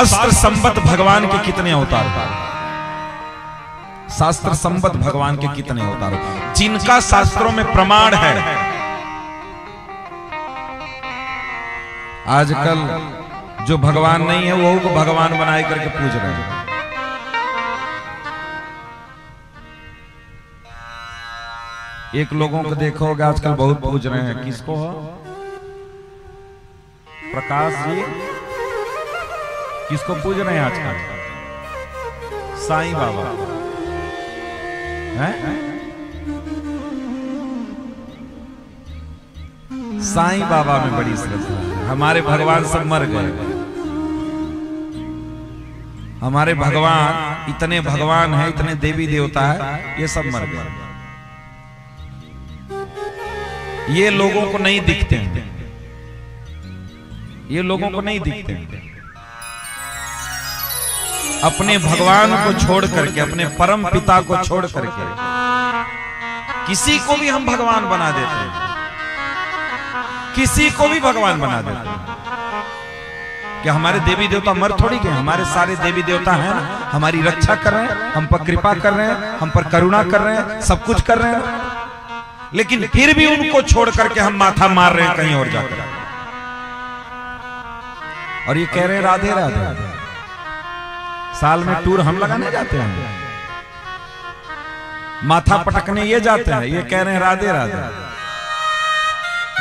शास्त्र संबद्ध भगवान के कितने अवतार, शास्त्र संबद्ध भगवान के कितने अवतार जिनका शास्त्रों में प्रमाण है। आजकल जो भगवान नहीं है वो को भगवान बनाए करके पूज रहे हैं। एक लोगों को देखोगे आजकल बहुत पूज रहे हैं, किसको हो? प्रकाश जी किसको पूज रहे हैं आजकल? साईं बाबा हैं? साईं बाबा में बड़ी श्रद्धा है। हमारे भगवान सब मर गए, हमारे भगवान इतने भगवान हैं, इतने देवी देवता है, ये सब मर गए। ये लोगों को नहीं दिखते हैं, ये लोगों को नहीं दिखते हैं। अपने भगवान को छोड़ करके, अपने परम पिता को छोड़ करके किसी को भी हम भगवान बना देते हैं, किसी को भी भगवान बना देते हैं। क्या हमारे देवी देवता मर थोड़ी गए? हमारे सारे देवी देवता हैं, हमारी रक्षा कर रहे हैं, हम पर कृपा कर रहे हैं, हम पर करुणा कर रहे हैं, सब कुछ कर रहे हैं, लेकिन फिर भी उनको छोड़ करके हम माथा मार रहे हैं कहीं और जाकर, और ये कह रहे हैं राधे राधे। साल में टूर हम लगाने जाते हैं, माथा पटकने ये जाते हैं, ये कह रहे हैं राधे राधे।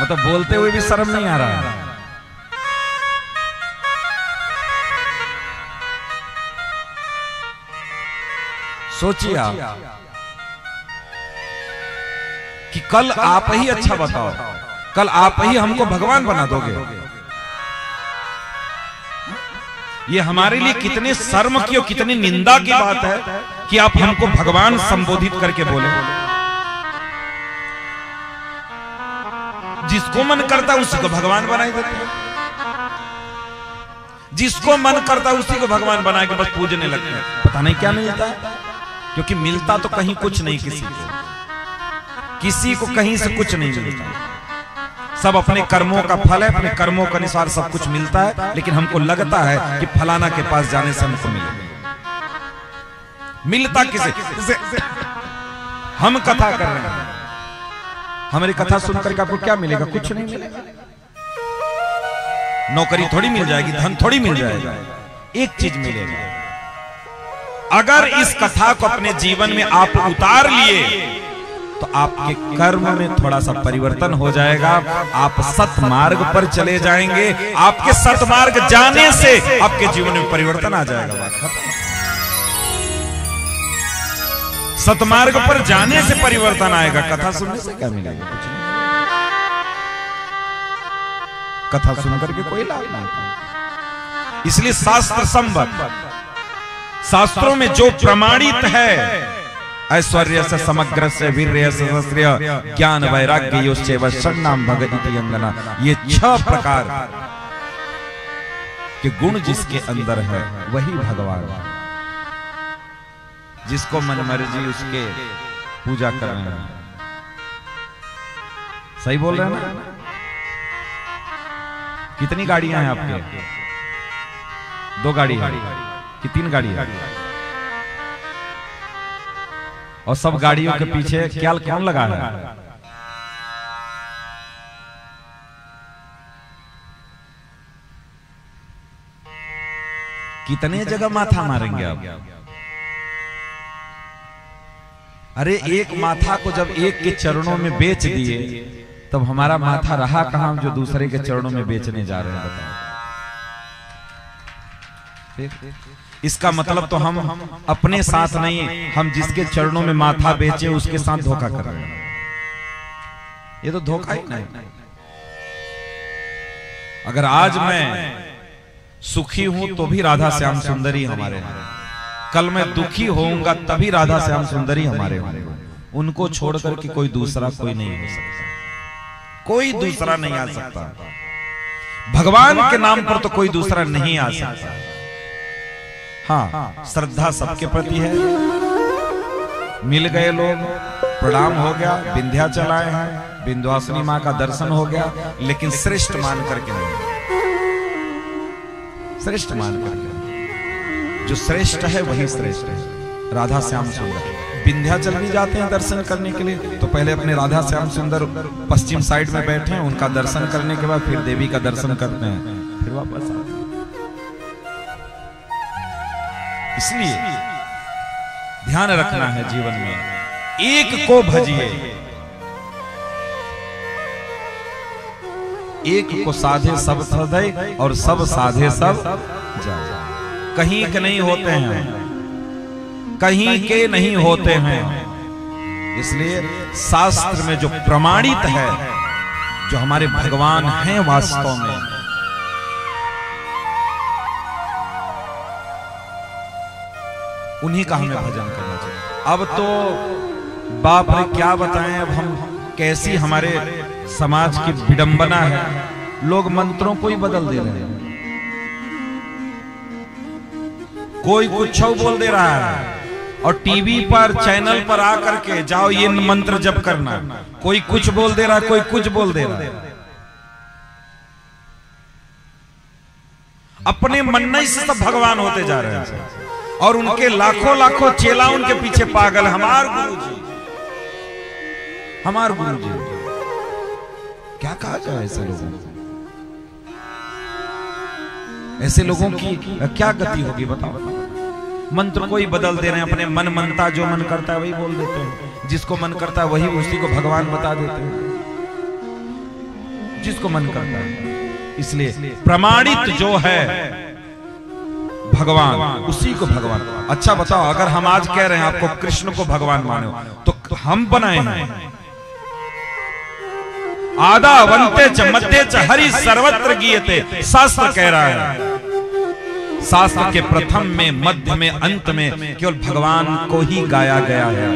मतलब बोलते हुए भी शर्म नहीं आ रहा है। सोचिए आप कि कल आप ही अच्छा बताओ, कल आप ही हमको भगवान बना दोगे। ये हमारे लिए कितने शर्म की और कितनी निंदा की बात है कि आप हमको भगवान संबोधित करके बोले। जिसको मन करता है उसी को भगवान बनाए देते हैं, जिसको मन करता है उसी को भगवान बना के बस पूजने लगते हैं। पता नहीं क्या मिलता है, क्योंकि मिलता तो कहीं कुछ नहीं, किसी को कहीं से कुछ नहीं मिलता। सब अपने कर्मों का फल है, अपने कर्मों के अनुसार सब कुछ मिलता है, लेकिन हमको लगता है कि फलाना के पास जाने से हमको मिलेगा। मिलता किसे? हम कथा कर रहे हैं, हमारी कथा सुनकर के आपको क्या मिलेगा? कुछ नहीं मिलेगा। नौकरी थोड़ी मिल जाएगी, धन थोड़ी मिल जाएगा, एक चीज मिलेगा, अगर इस कथा को अपने जीवन में आप उतार लिए तो आपके कर्म में थोड़ा सा परिवर्तन हो जाएगा, आप सतमार्ग पर चले जाएंगे। आपके सतमार्ग जाने से आपके जीवन में परिवर्तन आ जाएगा। बात खत्म। सतमार्ग पर जाने से परिवर्तन आएगा, कथा सुनने से क्या मिलेगा? कुछ नहीं। कथा सुनकर के कोई लाभ नहीं। इसलिए शास्त्र संबद्ध, शास्त्रों में जो प्रमाणित है, ऐश्वर्य से समग्र से वीर्य से सहस्र्य ज्ञान वैराग्य योश्चैव षण्णाम भगवती अंगना, ये 6 प्रकार के गुण जिसके अंदर है वही भगवान। जिसको मन मर्जी उसके पूजा कर रहे हैं। सही बोल रहे हैं ना? कितनी गाड़ियां हैं आपके? 2 गाड़ी है कि 3 गाड़ी है? और सब गाड़ियों के पीछे क्या कौन लगा है? कितने जगह माथा मारेंगे आप? अरे एक माथा को जब एक के चरणों में बेच दिए तब हमारा माथा रहा कहां जो दूसरे के चरणों में बेचने जा रहे हैं? बताओ। इसका मतलब तो हम अपने साथ नहीं, हम जिसके चरणों में माथा बेचे उसके साथ धोखा कर रहे हैं। ये तो धोखा ही नहीं। अगर आज मैं सुखी हूं तो भी राधा श्याम सुंदरी हमारे हैं, कल मैं दुखी होऊंगा तभी राधा श्याम सुंदरी हमारे होंगे। उनको छोड़ करके कोई दूसरा कोई नहीं हो सकता, कोई दूसरा नहीं आ सकता। भगवान के नाम पर तो कोई दूसरा नहीं आ सकता। हाँ, श्रद्धा सबके प्रति है। मिल गए लोग, प्रणाम हो गया, विंध्याचल आए हैं, विंध्यवासिनी मां का दर्शन हो गया, लेकिन श्रेष्ठ मान करके नहीं, श्रेष्ठ मान करके। जो श्रेष्ठ है वही श्रेष्ठ है, राधा श्याम सुंदर। विंध्याचल भी जाते हैं दर्शन करने के लिए, तो पहले अपने राधा श्याम सुंदर पश्चिम साइड में बैठे हैं, उनका दर्शन करने के बाद फिर देवी का दर्शन करते हैं, फिर वापस आते हैं। इसलिए ध्यान रखना है जीवन में, एक को भजिए, एक को साधे सब सधे और सब साधे सब जाए। कहीं के नहीं होते हैं, कहीं के नहीं होते हैं। इसलिए शास्त्र में जो प्रमाणित है, जो हमारे भगवान हैं वास्तव में, उन्हीं का हमें भजन करना चाहिए। अब तो बाप रे क्या बताएं, अब हम कैसी हमारे समाज की विडंबना है, लोग मंत्रों को ही बदल दे रहे हैं। कोई कुछ बोल दे रहा है और टीवी पर चैनल पर आकर के जाओ ये मंत्र जप करना, कोई कुछ बोल दे रहा है, कोई कुछ बोल दे रहा है। अपने मन्नई से सब भगवान होते जा रहे हैं और उनके लाखों लाखों चेला उनके पीछे पागल। हमार गुरुजी, हमार गुरुजी, क्या कहा जाए ऐसे लोगों को? ऐसे लोगों की क्या गति होगी बताओ? मंत्र को ही बदल दे रहे हैं, अपने मन मनता जो मन करता है वही बोल देते हैं, जिसको मन करता है वही उसी को भगवान बता देते हैं, जिसको मन करता है। इसलिए प्रमाणित जो है भगवान, उसी को भगवान। अच्छा बताओ, अगर हम आज कह रहे हैं आपको कृष्ण को भगवान मानो, तो हम बनाए हैं। आदा वंते च मध्य च हरि सर्वत्र गीयते, शास्त्र कह रहा है। शास्त्र के प्रथम में, मध्य में, अंत में केवल भगवान को ही गाया गया है।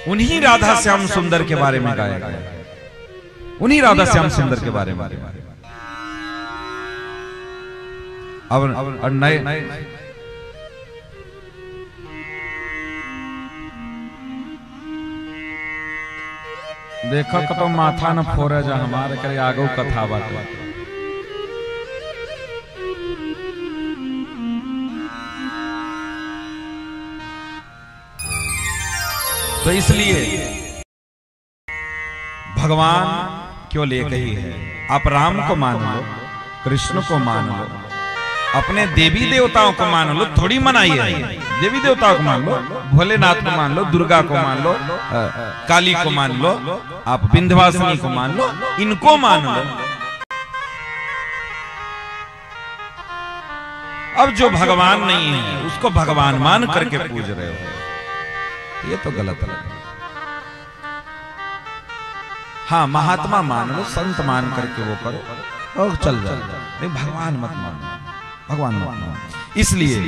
उन्हीं राधा श्याम सुंदर के बारे में गाया गया, उन्हीं राधा श्याम सुंदर के बारे में। अब नए देखो तो माथा न फोरे जा हमारे करे आगो कथा बात। तो इसलिए भगवान केवल एक ही है। आप राम को मान लो, कृष्ण को मान लो, अपने देवी देवताओं को मान लो, थोड़ी मनाइए। देवी देवताओं को मान लो, भोलेनाथ को मान लो, दुर्गा को मान लो, काली को मान लो, आप विंध्यवासिनी को मान लो, इनको मान लो। अब जो भगवान नहीं है उसको भगवान मान करके पूज रहे हो, ये तो गलत है। हाँ, महात्मा मान लो, संत मान करके वो करो और चल जाए, नहीं भगवान मत मानो, भगवान मत मानो। इसलिए